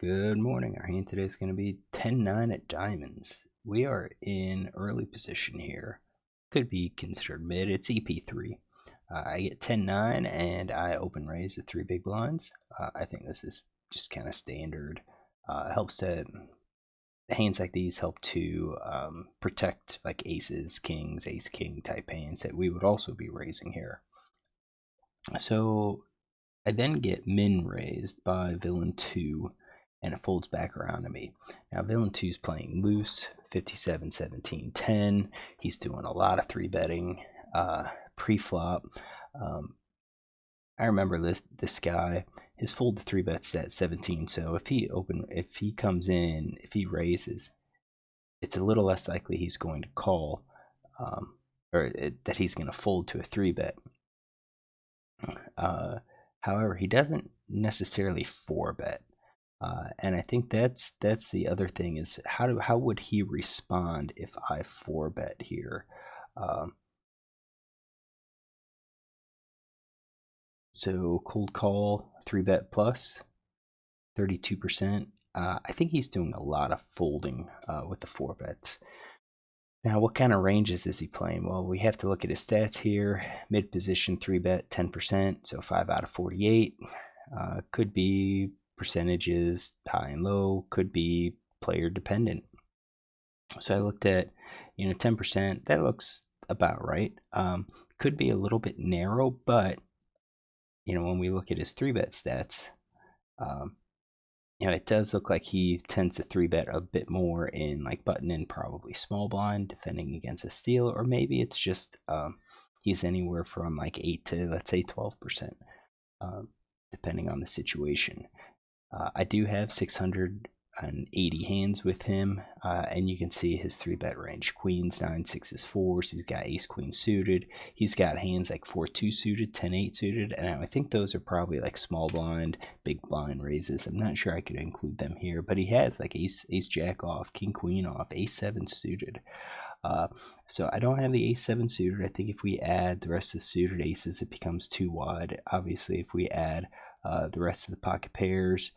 Good morning. Our hand today is going to be 10-9 at diamonds. We are in early position here. Could be considered mid. It's EP3. I get 10-9 and I open raise the 3 big blinds. I think this is just kind of standard. Helps to hands like these help to protect like aces, kings, ace king type hands that we would also be raising here. So I then get min raised by villain 2 and it folds back around to me. Now villain 2 is playing loose, 57, 17, 10. He's doing a lot of 3-betting pre-flop. I remember this guy, his fold to 3-bets at 17. So if he comes in, if he raises, it's a little less likely he's going to call, that he's going to fold to a 3-bet. However, he doesn't necessarily 4-bet. And I think that's the other thing is how would he respond if I 4-bet here? So cold call 3-bet plus 32%. I think he's doing a lot of folding with the 4-bets. Now, what kind of ranges is he playing? Well, we have to look at his stats here. Mid position 3-bet 10%, so 5 out of 48. Could be percentages high and low, could be player dependent. So I looked at 10%. That looks about right. Could be a little bit narrow, but when we look at his 3-bet stats, it does look like he tends to 3-bet a bit more in like button and probably small blind, defending against a steal, or maybe it's just he's anywhere from like 8 to let's say 12%, depending on the situation. I do have 680 hands with him, and you can see his 3-bet range: queens, 9, 6s, 4s. He's got ace queen suited. He's got hands like 4-2 suited, 10-8 suited, and I think those are probably like small blind, big blind raises. I'm not sure I could include them here, but he has like ace jack off, king queen off, ace 7 suited. So I don't have the ace 7 suited. I think if we add the rest of the suited aces, it becomes too wide. Obviously, if we add the rest of the pocket pairs,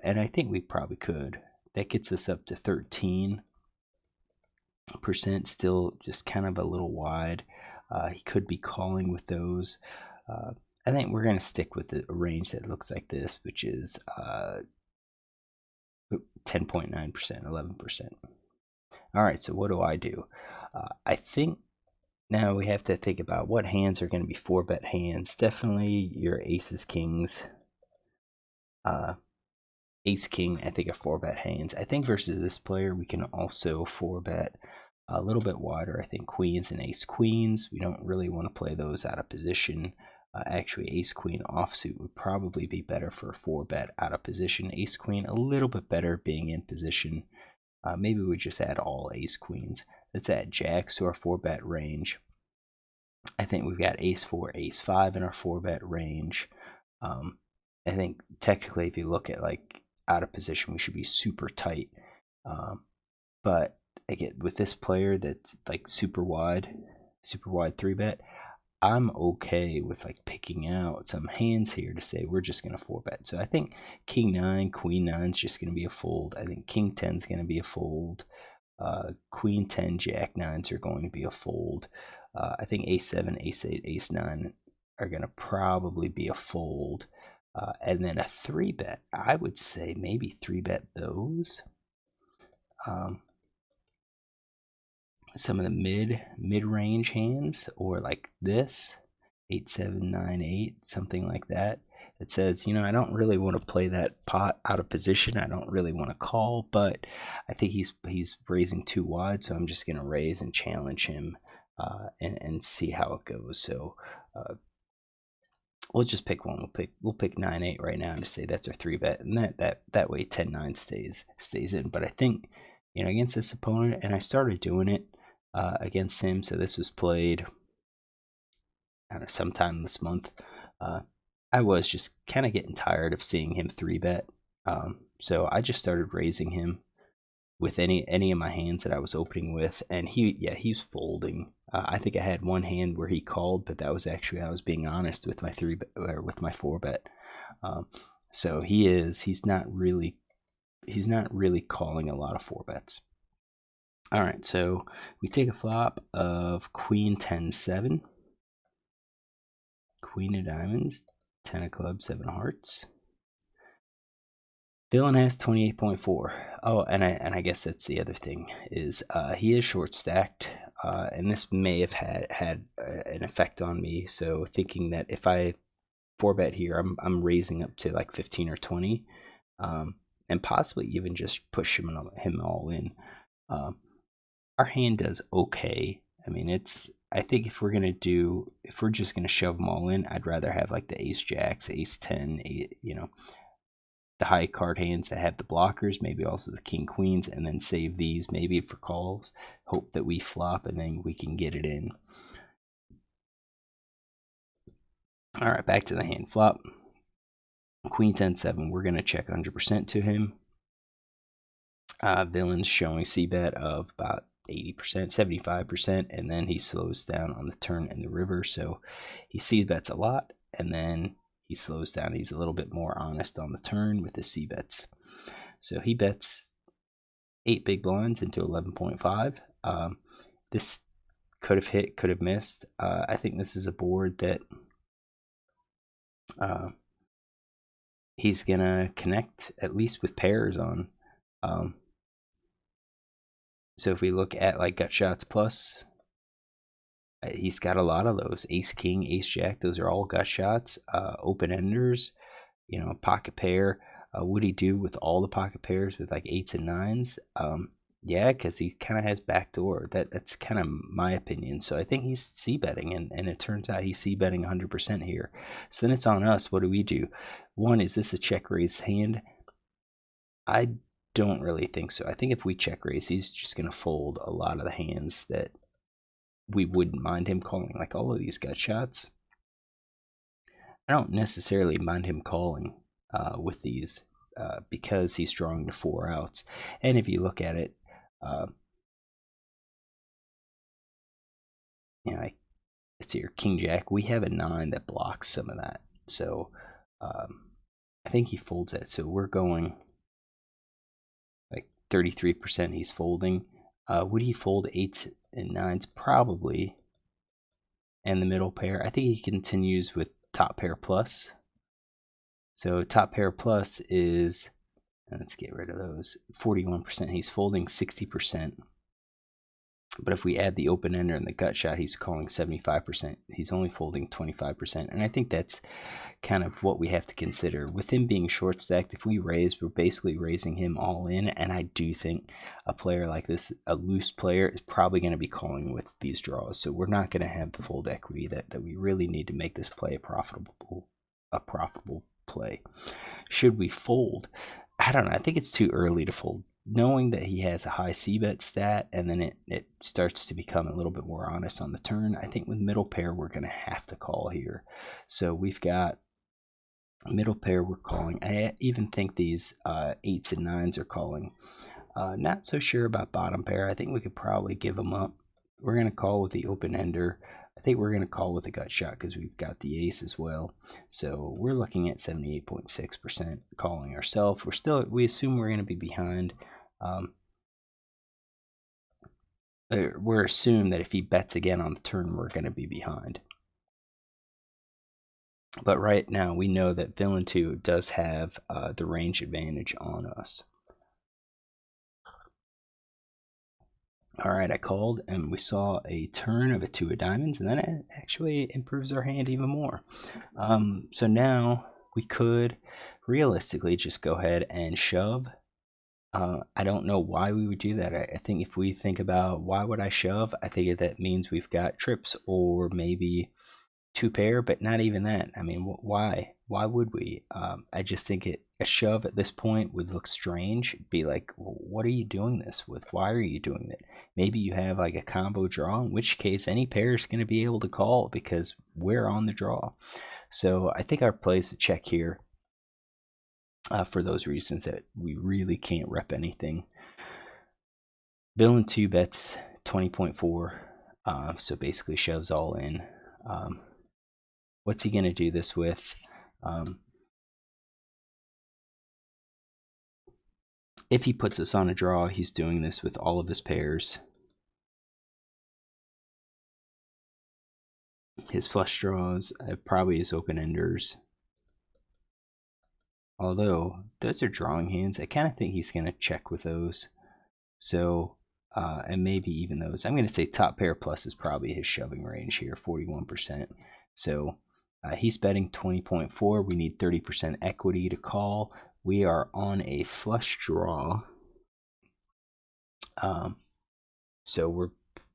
and I think we probably could, that gets us up to 13%, still just kind of a little wide. He could be calling with those. I think we're going to stick with a range that looks like this, which is 10.9%, 11%. All right, so what do? I think now we have to think about what hands are going to be 4-bet hands. Definitely your aces, kings. Ace king, I think, are 4-bet hands. I think versus this player, we can also 4-bet a little bit wider. I think queens and ace queens, we don't really want to play those out of position. Actually, ace queen offsuit would probably be better for a 4-bet out of position. Ace queen, a little bit better being in position. Maybe we just add all ace queens. Let's add jacks to our 4-bet range. I think we've got ace 4, ace 5 in our 4-bet range. I think technically, if you look at like out of position, we should be super tight. But again, with this player that's like super wide 3-bet, I'm okay with like picking out some hands here to say we're just going to 4-bet. So I think king 9, queen 9 is just going to be a fold. I think king 10 is going to be a fold. Queen 10, jack 9s are going to be a fold. I think ace 7, ace 8, ace 9 are going to probably be a fold. And then a 3-bet, I would say maybe 3-bet those. Some of the mid-range hands, or like this 8, 7, 9, 8, something like that. It says, I don't really want to play that pot out of position. I don't really want to call, but I think he's raising too wide, so I'm just going to raise and challenge him and see how it goes. So we'll just pick one. We'll pick 9-8 right now to say that's our 3-bet, and that way 10-9 stays in. But I think against this opponent, and I started doing it against him. So this was played, I don't know, sometime this month. I was just kind of getting tired of seeing him 3-bet. So I just started raising him with any of my hands that I was opening with, and he's folding. I think I had one hand where he called, but that was actually, I was being honest with my 4-bet. So he's not really he's not really calling a lot of 4-bets. All right, so we take a flop of Queen 10-7, Queen of Diamonds, 10 of Clubs, 7 of Hearts. Villain has 28.4. Oh, and I guess that's the other thing is he is short stacked, and this may have had an effect on me. So thinking that if I 4-bet here, I'm raising up to like 15 or 20, and possibly even just push him all in. Our hand does okay. I mean, I think if we're just gonna shove them all in, I'd rather have like the ace jacks, ace 10, the high card hands that have the blockers, maybe also the king queens, and then save these maybe for calls. Hope that we flop and then we can get it in. All right, back to the hand flop. Queen 10-7, we're gonna check 100% to him. Villain's showing c-bet of about 80%, 75%, and then he slows down on the turn and the river, so he c-bets a lot, and then he slows down. He's a little bit more honest on the turn with his c-bets. So he bets 8 big blinds into 11.5. This could have hit, could have missed. I think this is a board that he's going to connect at least with pairs on. So if we look at like gut shots plus, he's got a lot of those. Ace king, ace jack, those are all gut shots. Open enders, pocket pair. What he do with all the pocket pairs with like 8s and 9s? Yeah, because he kind of has backdoor. That's kind of my opinion. So I think he's c-betting, and it turns out he's c-betting 100% here. So then it's on us. What do we do? One, is this a check raise hand? I don't really think so. I think if we check raise, he's just going to fold a lot of the hands that we wouldn't mind him calling, like all of these gut shots. I don't necessarily mind him calling with these because he's drawing to 4 outs. And if you look at it, it's here, king jack. We have a 9 that blocks some of that. So I think he folds that. So we're going like 33% he's folding. Would he fold 8s and 9s? Probably. And the middle pair, I think he continues with top pair plus. So top pair plus is, let's get rid of those, 41%. He's folding 60%. But if we add the open ender and the gut shot, he's calling 75%. He's only folding 25%. And I think that's kind of what we have to consider. With him being short stacked, if we raise, we're basically raising him all in. And I do think a player like this, a loose player, is probably going to be calling with these draws. So we're not going to have the fold equity that we really need to make this play a profitable play. Should we fold? I don't know. I think it's too early to fold. Knowing that he has a high c-bet stat, and then it starts to become a little bit more honest on the turn, I think with middle pair, we're going to have to call here. So we've got middle pair we're calling. I even think these 8s and 9s are calling. Not so sure about bottom pair. I think we could probably give them up. We're going to call with the open ender. I think we're going to call with a gut shot because we've got the ace as well. So we're looking at 78.6% calling ourselves. We assume we're going to be behind. We're assuming that if he bets again on the turn, we're going to be behind. But right now, we know that Villain 2 does have the range advantage on us. All right, I called, and we saw a turn of a 2 of diamonds, and then it actually improves our hand even more. So now we could realistically just go ahead and shove. I don't know why we would do that. I think if we think about why would I shove, I think that means we've got trips or maybe 2 pair, but not even that. I mean, why? Why would we? I just think a shove at this point would look strange. It'd be like, what are you doing this with? Why are you doing that? Maybe you have like a combo draw, in which case any pair is going to be able to call because we're on the draw. So I think our play is to check here. For those reasons that we really can't rep anything. Villain 2 bets 20.4, so basically shoves all in. What's he going to do this with? If he puts us on a draw, he's doing this with all of his pairs. His flush draws, probably his open-enders. Although, those are drawing hands. I kind of think he's going to check with those. So, and maybe even those. I'm going to say top pair plus is probably his shoving range here, 41%. So, he's betting 20.4. We need 30% equity to call. We are on a flush draw. So we're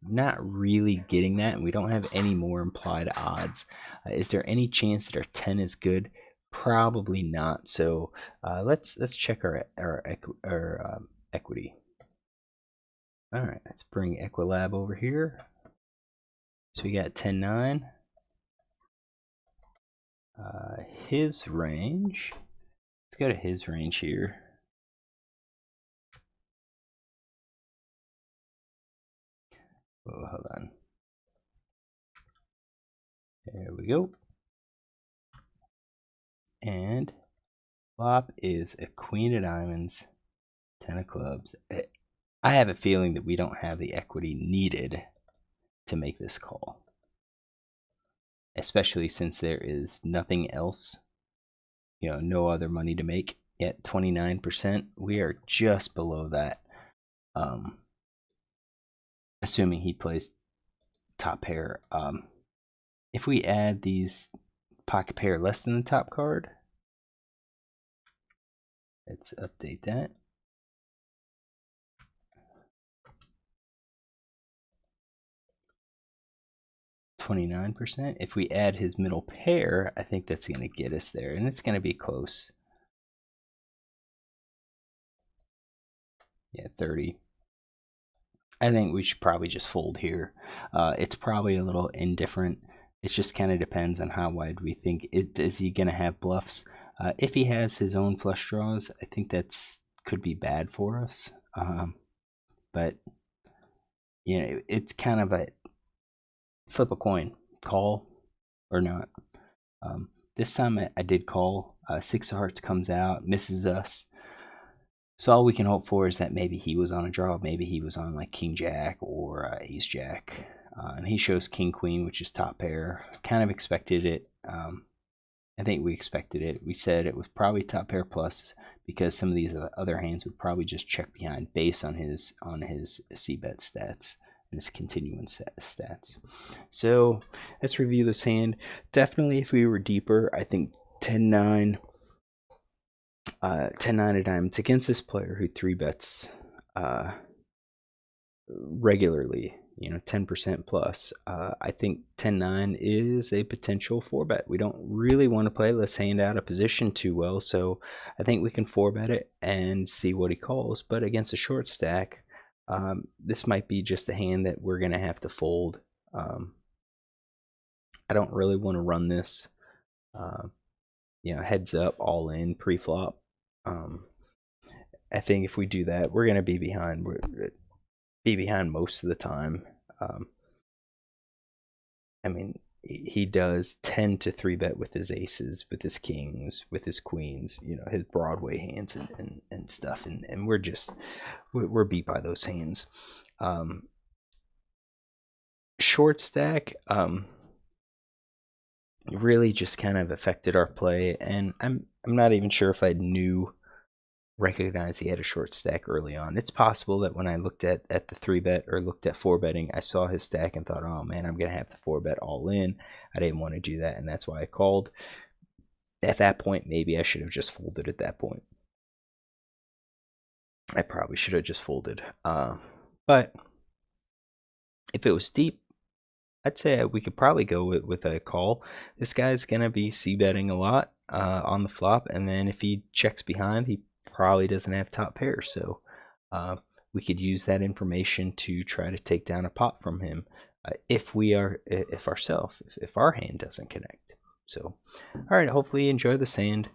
not really getting that, and we don't have any more implied odds. Is there any chance that our 10 is good? Probably not. So let's check our equity. All right, let's bring Equilab over here. So we got 10-9. His range. Let's go to his range here. Oh, hold on. There we go. And flop is a queen of diamonds, 10 of clubs. I have a feeling that we don't have the equity needed to make this call, especially since there is nothing else, no other money to make at 29%. We are just below that, assuming he plays top pair. If we add these pocket pair less than the top card, let's update that. %. If we add his middle pair, I think that's going to get us there, and it's going to be close. Yeah, 30. I think we should probably just fold here. It's probably a little indifferent. It just kind of depends on how wide we think it is. He going to have bluffs? If he has his own flush draws, I think that's could be bad for us. But it's kind of a flip a coin, call or not. This time I did call. 6 of hearts comes out, misses us. So all we can hope for is that maybe he was on a draw. Maybe he was on like King Jack or Ace Jack. And he shows King Queen, which is top pair. Kind of expected it. I think we expected it. We said it was probably top pair plus because some of these other hands would probably just check behind based on his c-bet stats and his continuing stats. So let's review this hand. Definitely, if we were deeper, I think 10-9. 10-9 of diamonds against this player who 3-bets regularly, 10% plus. I think 10-9 is a potential 4-bet. We don't really want to play this hand out of position too well, so I think we can 4-bet it and see what he calls. But against a short stack, this might be just a hand that we're going to have to fold. I don't really want to run this, heads up, all in, pre-flop. I think if we do that, we're going to be behind. Be behind most of the time. I mean, he does tend to 3-bet with his aces, with his kings, with his queens, his Broadway hands and stuff. And we're beat by those hands. Short stack, really just kind of affected our play, and I'm not even sure if I recognized he had a short stack early on. It's possible that when I looked at the 3-bet or looked at 4-betting, I saw his stack and thought, oh man, I'm gonna have to 4-bet all in. I didn't want to do that, and that's why I called. At that point, maybe I should have just folded at that point. I probably should have just folded. But if it was deep, I'd say we could probably go with a call. This guy's going to be c-betting a lot on the flop, and then if he checks behind, he probably doesn't have top pairs. So we could use that information to try to take down a pot from him if our hand doesn't connect. So, all right, hopefully you enjoy this hand.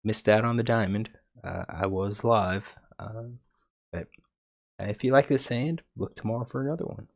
Missed out on the diamond. I was live. But if you like this hand, look tomorrow for another one.